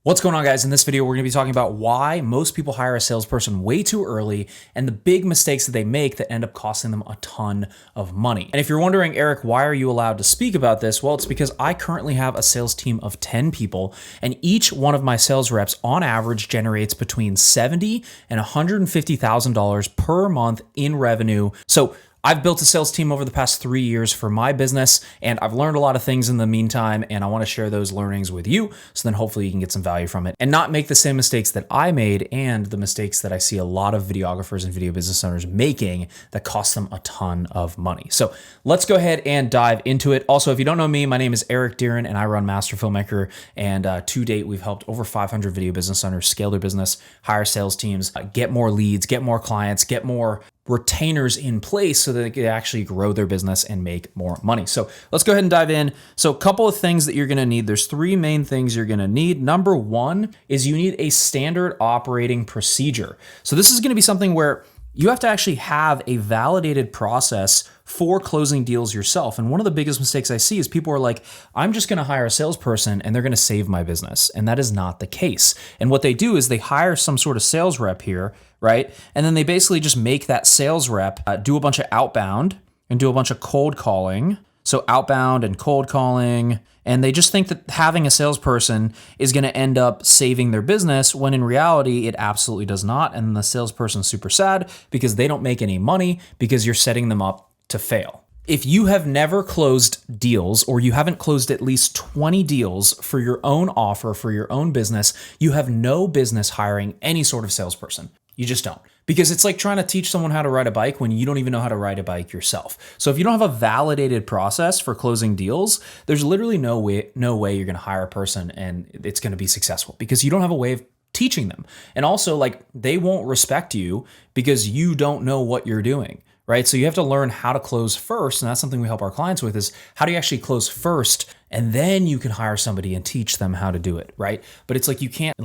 What's going on, guys? In this video, we're going to be talking about why most people hire a salesperson way too early and the big mistakes that they make that end up costing them a ton of money. And if you're wondering, Eric, why are you allowed to speak about this? Well, it's because I currently have a sales team of 10 people, and each one of my sales reps on average generates between $70,000 and $150,000 per month in revenue. So I've built a sales team over the past 3 years for my business, and I've learned a lot of things in the meantime, and I want to share those learnings with you, so then hopefully you can get some value from it and not make the same mistakes that I made and the mistakes that I see a lot of videographers and video business owners making that cost them a ton of money. So let's go ahead and dive into it. Also, if you don't know me, my name is Eric Deeran, and I run Master Filmmaker, and to date, we've helped over 500 video business owners scale their business, hire sales teams, get more leads, get more clients, get more retainers in place so that they can actually grow their business and make more money. So let's go ahead and dive in. So a couple of things that you're going to need. There's three main things you're going to need. Number one is you need a standard operating procedure. So this is going to be something where you have to actually have a validated process for closing deals yourself. And one of the biggest mistakes I see is people are like, I'm just going to hire a salesperson and they're going to save my business. And that is not the case. And what they do is they hire some sort of sales rep here, right? And then they basically just make that sales rep do a bunch of outbound and do a bunch of cold calling. So outbound and cold calling, and they just think that having a salesperson is going to end up saving their business when in reality, it absolutely does not. And the salesperson's super sad because they don't make any money because you're setting them up to fail. If you have never closed deals, or you haven't closed at least 20 deals for your own offer, for your own business, you have no business hiring any sort of salesperson. You just don't. Because it's like trying to teach someone how to ride a bike when you don't even know how to ride a bike yourself. So if you don't have a validated process for closing deals, there's literally no way you're going to hire a person and it's going to be successful because you don't have a way of teaching them. And also, like, they won't respect you because you don't know what you're doing, right? So you have to learn how to close first. And that's something we help our clients with, is how do you actually close first? And then you can hire somebody and teach them how to do it, right? But it's like you can't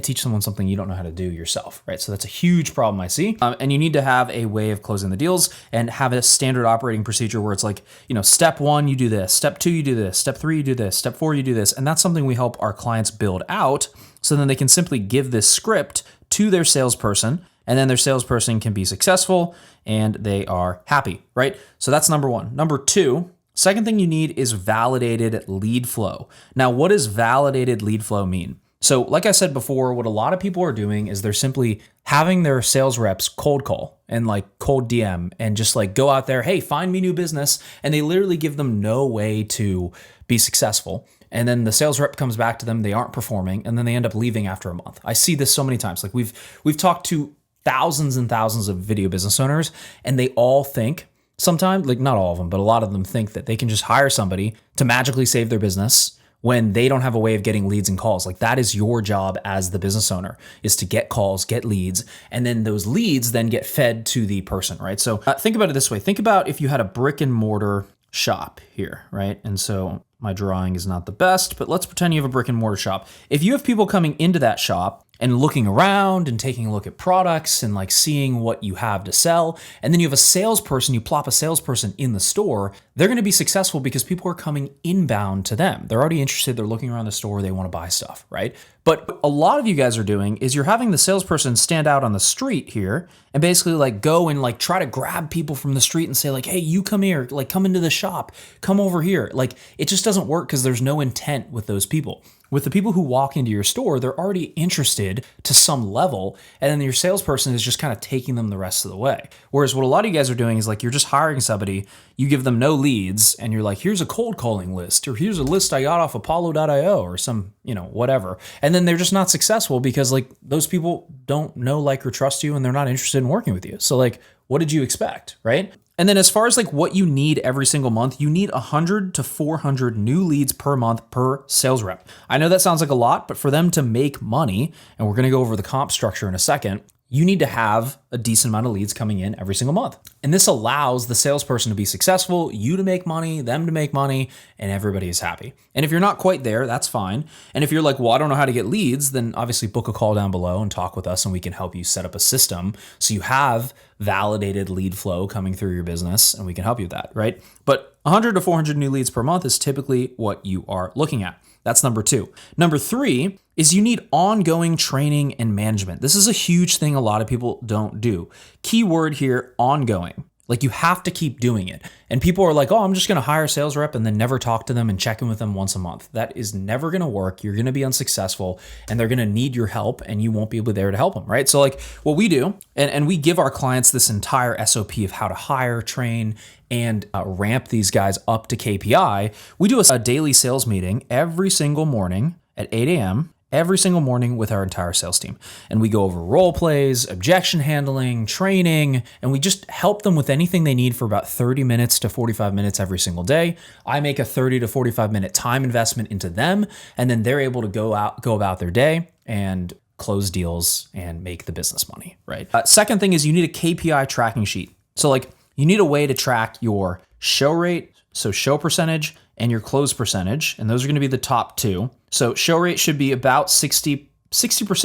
teach someone something you don't know how to do yourself, right? So that's a huge problem I see. And you need to have a way of closing the deals and have a standard operating procedure where it's like, step one, you do this, step two, you do this, step three, you do this, step four, you do this. And that's something we help our clients build out, so then they can simply give this script to their salesperson, and then their salesperson can be successful and they are happy, right? So that's number one. Number two, second thing you need is validated lead flow. Now, what does validated lead flow mean? So like I said before, what a lot of people are doing is they're simply having their sales reps cold call and like cold DM and just like go out there, hey, find me new business. And they literally give them no way to be successful. And then the sales rep comes back to them, they aren't performing, and then they end up leaving after a month. I see this so many times. Like we've talked to thousands and thousands of video business owners, and they all think, sometimes, like not all of them, but a lot of them think that they can just hire somebody to magically save their business when they don't have a way of getting leads and calls. Like, that is your job as the business owner, is to get calls, get leads, and then those leads then get fed to the person, right? So think about it this way. Think about if you had a brick and mortar shop here, right? And so my drawing is not the best, but let's pretend you have a brick and mortar shop. If you have people coming into that shop and looking around and taking a look at products and like seeing what you have to sell, and then you have a salesperson, you plop a salesperson in the store, they're going to be successful because people are coming inbound to them. They're already interested. They're looking around the store. They want to buy stuff, right? But a lot of you guys are doing is you're having the salesperson stand out on the street here and basically like go and like try to grab people from the street and say like, hey, you come here, like come into the shop, come over here. Like, it just doesn't work because there's no intent with those people. With the people who walk into your store, they're already interested to some level, and then your salesperson is just kind of taking them the rest of the way. Whereas what a lot of you guys are doing is like, you're just hiring somebody, you give them no leads, and you're like, here's a cold calling list, or here's a list I got off Apollo.io or some, whatever. And then they're just not successful because like those people don't know, like, or trust you, and they're not interested in working with you. So like, what did you expect, right? And then as far as like what you need every single month, you need 100 to 400 new leads per month per sales rep. I know that sounds like a lot, but for them to make money, and we're going to go over the comp structure in a second, you need to have a decent amount of leads coming in every single month. And this allows the salesperson to be successful, you to make money, them to make money, and everybody is happy. And if you're not quite there, that's fine. And if you're like, well, I don't know how to get leads, then obviously book a call down below and talk with us, and we can help you set up a system so you have validated lead flow coming through your business, and we can help you with that, right? But 100 to 400 new leads per month is typically what you are looking at. That's number two. Number three is you need ongoing training and management. This is a huge thing a lot of people don't do. Keyword here, ongoing. Like you have to keep doing it. And people are like, oh, I'm just going to hire a sales rep and then never talk to them and check in with them once a month. That is never going to work. You're going to be unsuccessful and they're going to need your help and you won't be able to there to help them, right? So like what we do, and we give our clients this entire SOP of how to hire, train, and ramp these guys up to KPI. We do a daily sales meeting every single morning at 8 a.m. every single morning with our entire sales team. And we go over role plays, objection handling, training, and we just help them with anything they need for about 30 minutes to 45 minutes every single day. I make a 30 to 45 minute time investment into them, and then they're able to go about their day and close deals and make the business money, right? Second thing is you need a KPI tracking sheet. So like you need a way to track your show rate, so show percentage, and your close percentage, and those are going to be the top two. So show rate should be about 60%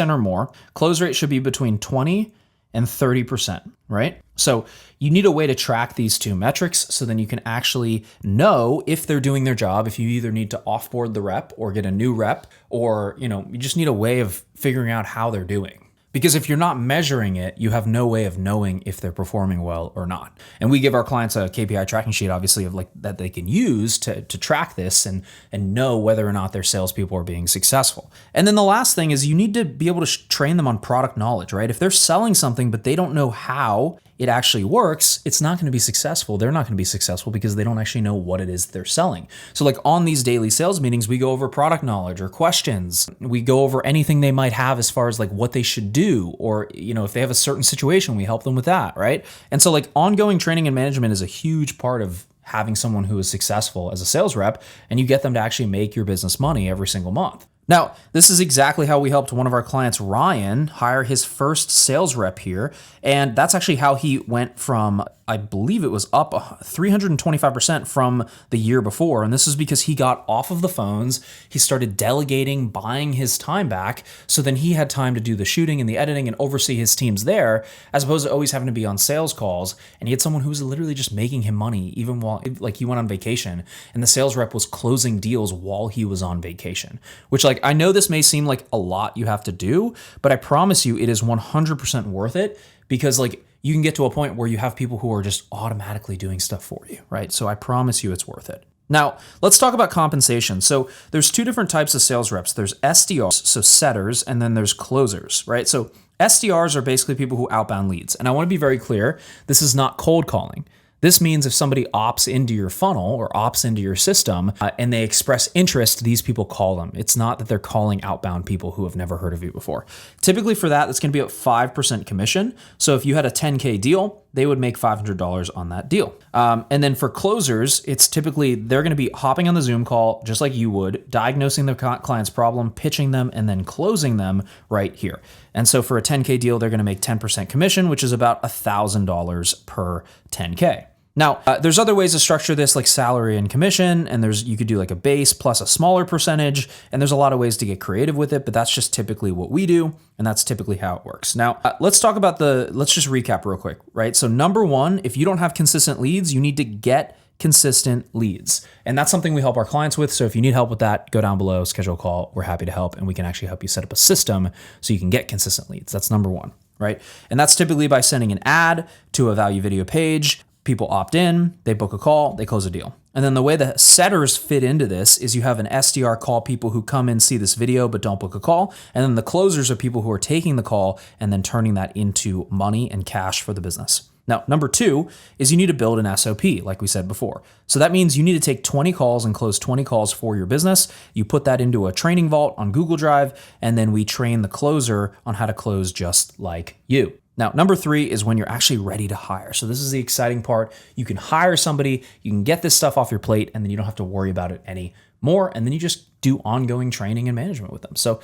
or more. Close rate should be between 20 and 30%, right? So you need a way to track these two metrics so then you can actually know if they're doing their job, if you either need to offboard the rep or get a new rep, or you just need a way of figuring out how they're doing. Because if you're not measuring it, you have no way of knowing if they're performing well or not. And we give our clients a KPI tracking sheet, obviously, of like that they can use to track this and know whether or not their salespeople are being successful. And then the last thing is you need to be able to train them on product knowledge, right? If they're selling something, but they don't know how it actually works, it's not going to be successful. They're not going to be successful because they don't actually know what it is they're selling. So like on these daily sales meetings, we go over product knowledge or questions. We go over anything they might have as far as like what they should do, or, if they have a certain situation, we help them with that, right? And so like ongoing training and management is a huge part of having someone who is successful as a sales rep, and you get them to actually make your business money every single month. Now, this is exactly how we helped one of our clients, Ryan, hire his first sales rep here. And that's actually how he went from, I believe it was up 325% from the year before. And this is because he got off of the phones. He started delegating, buying his time back. So then he had time to do the shooting and the editing and oversee his teams there, as opposed to always having to be on sales calls. And he had someone who was literally just making him money, even while like he went on vacation. And the sales rep was closing deals while he was on vacation, which like, I know this may seem like a lot you have to do, but I promise you it is 100% worth it, because like you can get to a point where you have people who are just automatically doing stuff for you, right? So I promise you it's worth it. Now, let's talk about compensation. So there's two different types of sales reps. There's SDRs, so setters, and then there's closers, right? So SDRs are basically people who outbound leads. And I want to be very clear, this is not cold calling. This means if somebody opts into your funnel or opts into your system and they express interest, these people call them. It's not that they're calling outbound people who have never heard of you before. Typically for that, it's going to be at 5% commission. So if you had a 10K deal, they would make $500 on that deal. And then for closers, it's typically they're going to be hopping on the Zoom call just like you would, diagnosing the client's problem, pitching them, and then closing them right here. And so for a 10K deal, they're going to make 10% commission, which is about $1,000 per 10K. Now, there's other ways to structure this like salary and commission, and you could do like a base plus a smaller percentage, and there's a lot of ways to get creative with it, but that's just typically what we do, and that's typically how it works. Now, let's just recap real quick, right? So number one, if you don't have consistent leads, you need to get consistent leads. And that's something we help our clients with. So if you need help with that, go down below, schedule a call. We're happy to help, and we can actually help you set up a system so you can get consistent leads. That's number one, right? And that's typically by sending an ad to a value video page. People opt in, they book a call, they close a deal. And then the way the setters fit into this is you have an SDR call people who come in, see this video, but don't book a call. And then the closers are people who are taking the call and then turning that into money and cash for the business. Now, number two is you need to build an SOP, like we said before. So that means you need to take 20 calls and close 20 calls for your business. You put that into a training vault on Google Drive, and then we train the closer on how to close just like you. Now, number three is when you're actually ready to hire. So this is the exciting part. You can hire somebody, you can get this stuff off your plate, and then you don't have to worry about it anymore. And then you just do ongoing training and management with them. So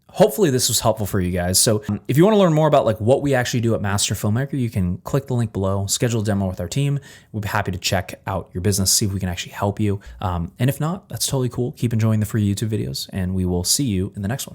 hopefully this was helpful for you guys. So if you want to learn more about like what we actually do at Master Filmmaker, you can click the link below, schedule a demo with our team. We'd be happy to check out your business, see if we can actually help you. And if not, that's totally cool. Keep enjoying the free YouTube videos, and we will see you in the next one.